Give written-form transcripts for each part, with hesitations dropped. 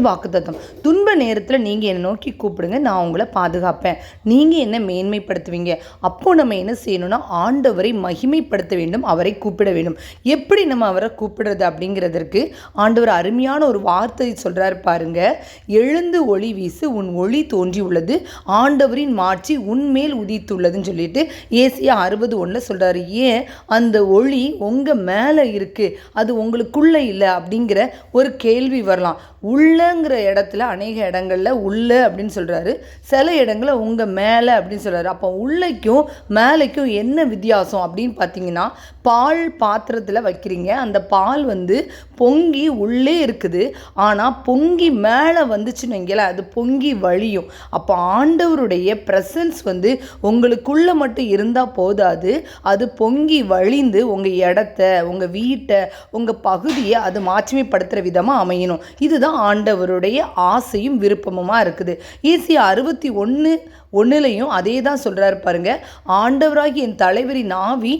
வாக்குத்தத்தம். துன்ப நேரத்தில் நீங்கள் என்னை நோக்கி கூப்பிடுங்க, நான் உங்களை பாதுகாப்பேன். நீங்கள் என்ன மேன்மைப்படுத்துவீங்க. அப்போ நம்ம என்ன செய்யணும்னா ஆண்டவரை மகிமைப்படுத்த வேண்டும், அவரை கூப்பிட வேண்டும். எப்படி நம்ம அவரை கூப்பிடுறது அப்படிங்கிறதற்கு ஆண்டவர் அருமையான ஒரு வார்த்தை சொல்கிறார் பாருங்க. எழுந்து ஒளி வீசு, உன் ஒளி தோன்றி உள்ளது, ஆண்டவரின் மாட்சி உன்மேல் உதித்துள்ளதுன்னு சொல்லிட்டு ஏசியா 60:1 சொல்கிறாரு. ஏன் அந்த ஒளி உங்கள் மேலே இருக்குது, அது உங்களுக்குள்ளே இல்லை அப்படிங்கிற ஒரு கேள்வி வரலாம். உள்ளங்கிற இடத்துல அநேக இடங்களில் உள்ள அப்படின்னு சொல்கிறாரு, சில இடங்களில் உங்கள் மேலே அப்படின்னு சொல்கிறாரு. அப்போ உள்ளைக்கும் மேலைக்கும் என்ன வித்தியாசம் அப்படின்னு பார்த்தீங்கன்னா, பால் பாத்திரத்தில் வைக்கிறீங்க, அந்த பால் பொங்கி உள்ளே இருக்குது, ஆனால் பொங்கி மேலே வந்துச்சுன்னு வைங்களேன், அது பொங்கி வழியும். அப்போ ஆண்டவருடைய ப்ரெசன்ஸ் உங்களுக்குள்ளே மட்டும் இருந்தால் போதாது, அது பொங்கி வழிந்து உங்கள் இடத்த, உங்கள் வீட்டை, உங்கள் பகுதியை அது மாட்சிமைப்படுத்துகிற விதமாக அமையணும். இதுதான் ஆண்டவருடைய ஆசையும் விருப்பமுமா இருக்குது. ஏசியா 61:1 அதே தான் சொல்றாரு பாருங்க. ஆண்டவராகி என் தலைவரின் ஆவி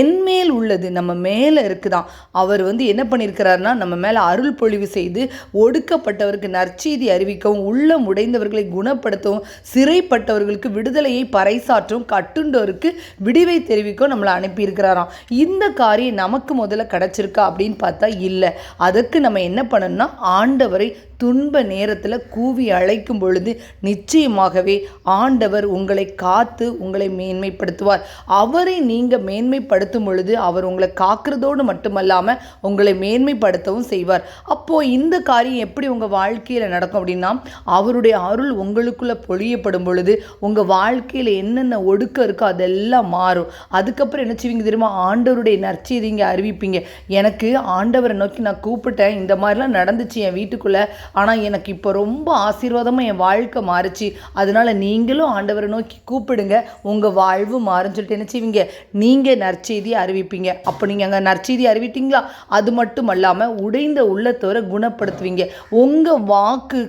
என் மேல் உள்ளது, நம்ம மேலே இருக்குதான். அவர் என்ன பண்ணியிருக்கிறாருன்னா, நம்ம மேலே அருள் பொழிவு செய்து ஒடுக்கப்பட்டவருக்கு நற்செய்தி அறிவிக்கவும், உள்ளம் உடைந்தவர்களை குணப்படுத்தவும், சிறைப்பட்டவர்களுக்கு விடுதலையை பறைசாற்றவும், கட்டுண்டோருக்கு விடிவை தெரிவிக்கவும் நம்மளை அனுப்பியிருக்கிறாராம். இந்த காரியம் நமக்கு முதல்ல கிடச்சிருக்கா அப்படின்னு பார்த்தா இல்லை. அதுக்கு நம்ம என்ன பண்ணணும்னா ஆண்டவரை துன்ப நேரத்தில் கூவி அழைக்கும் பொழுது நிச்சயமாகவே ஆண்டவர் உங்களை காத்து உங்களை மேன்மைப்படுத்துவார். அவரை நீங்கள் மேன்மைப்படுத்தும் பொழுது அவர் உங்களை காக்கிறதோடு மட்டுமல்லாமல் உங்களை மேன்மைப்படுத்தவும் செய்வார். அப்போது இந்த காரியம் எப்படி உங்கள் வாழ்க்கையில் நடக்கும் அப்படின்னா, அவருடைய அருள் உங்களுக்குள்ளே பொழியப்படும் பொழுது உங்கள் வாழ்க்கையில் என்னென்ன ஒடுக்கம் இருக்கோ அதெல்லாம் மாறும். அதுக்கப்புறம் என்ன செய்வீங்க தெரியுமா, ஆண்டவருடைய நற்செய்திங்க அறிவிப்பீங்க. எனக்கு ஆண்டவரை நோக்கி நான் கூப்பிட்டேன், இந்த மாதிரிலாம் நடந்துச்சு என் வீட்டுக்குள்ளே, ஆனால் எனக்கு இப்போ ரொம்ப ஆசீர்வாதமாக என் வாழ்க்கை மாறுச்சு, அதனால் நீங்களும் ஆண்டவரை நோக்கி கூப்பிடுங்க, உங்கள் வாழ்வு மாறுன்னு சொல்லிட்டு என்ன செய்வீங்க, நீங்கள் நற்செய்தியை அறிவிப்பீங்க. அப்போ நீங்கள் அங்கே நற்செய்தி அறிவிட்டீங்களா, அது மட்டும் அல்லாமல் உடைந்த உள்ளத்தோரை குணப்படுத்துவீங்க. உங்கள் வாக்கு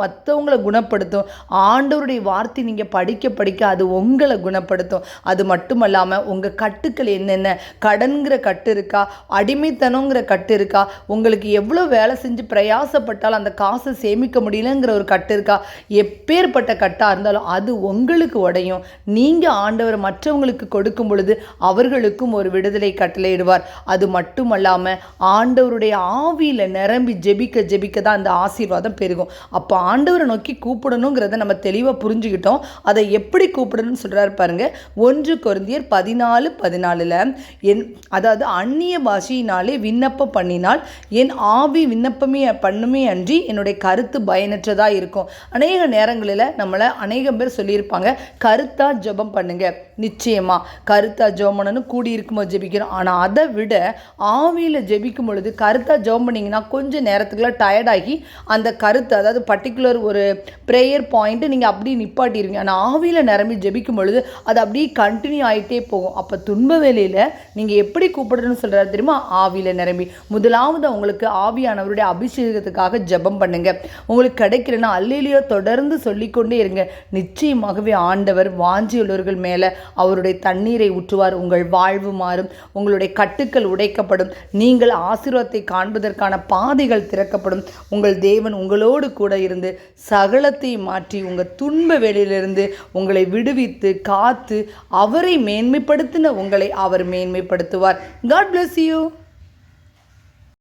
மற்றவங்களை குணப்படுத்தும். ஆண்டவருடைய வார்த்தை நீங்கள் படிக்க அது உங்களை குணப்படுத்தும். அது மட்டும் இல்லாமல் உங்கள் கட்டுக்கள் என்னென்ன, கடன்கிற கட்டு இருக்கா, அடிமைத்தனங்கிற கட்டு இருக்கா, உங்களுக்கு எவ்வளோ வேலை செஞ்சு பிரயாசப்பட்டாலும் அந்த காசை சேமிக்க முடியலங்கிற ஒரு கட்டு இருக்கா, எப்பேற்பட்ட கட்டாக இருந்தாலும் அது உங்களுக்கு உடையும். நீங்கள் ஆண்டவர் மற்றவங்களுக்கு கொடுக்கும் பொழுது அவர்களுக்கும் ஒரு விடுதலை கட்டளையிடுவார். அது மட்டுமல்லாமல் ஆண்டவருடைய ஆவியில் நிரம்பி ஜெபிக்க தான் அந்த ஆசீர்வாதம் பெருகும். அப்போ ஆண்டவரை நோக்கி கூப்பிடணுங்கிறத நம்ம தெளிவாக புரிஞ்சுக்கிட்டோம். அதை எப்படி கூப்பிடணும்னு சொல்கிறாரு பாருங்க. 1 கொரிந்தியர் 14:14 அதாவது அந்நிய பாஷையினாலே விண்ணப்பம் பண்ணினால் என் ஆவி விண்ணப்பமே பண்ணுமே அன்றி என்னுடைய கருத்து பயனற்றதாக இருக்கும். அநேக நேரங்களில் நம்மளை அநேகம் பேர் சொல்லியிருப்பாங்க, கருத்தாக ஜெபம் பண்ணுங்க. நிச்சயமாக கருத்தாக ஜெபம் பண்ணணும், கூடியிருக்கும்போது ஜெபிக்கிறோம். ஆனால் அதை விட ஆவியில் ஜெபிக்கும் பொழுது கருத்தாக ஜெபம் பண்ணிங்கன்னா கொஞ்சம் நேரத்துக்குள்ள டயர்டாகி அந்த கருத்து, அதாவது பர்டிகுலர் ஒரு ப்ரேயர் பாயிண்ட்டு நீங்கள் அப்படியே நிப்பாட்டிடுவீங்க. ஆனால் ஆவியில் நிரம்பி ஜெபிக்கும் பொழுது அது அப்படியே கண்டினியூ ஆகிட்டே போகும். அப்போ துன்ப வேலையில் நீங்கள் எப்படி கூப்பிடணும்னு சொல்கிறாரு தெரியுமா, ஆவியில் நிரம்பி. முதலாவது உங்களுக்கு ஆவியானவருடைய அபிஷேகத்துக்காக ஜெபம் பண்ணுங்க. உங்களுக்கு கிடைக்கலன்னா அல்லேலூயா தொடர்ந்து சொல்லிக்கொண்டே இருங்க. நிச்சயமாகவே ஆண்டவர் வாஞ்சியுள்ளவர்கள் மேலே அவருடைய தண்ணீரை ஊற்றுவார். உங்கள் வாழ்வு மாறும், உங்களுடைய கட்டுக்கள் உடைக்கப்படும், நீங்கள் ஆசீர்வாதத்தை காண்பதற்கான பாதைகள் திறக்கப்படும். உங்கள் தேவன் உங்களோடு கூட இருந்து சகலத்தை மாற்றி உங்கள் துன்ப வேளையிலிருந்து உங்களை விடுவித்து காத்து அவரை மேன்மைப்படுத்தின உங்களை அவர் மேன்மைப்படுத்துவார். God bless you.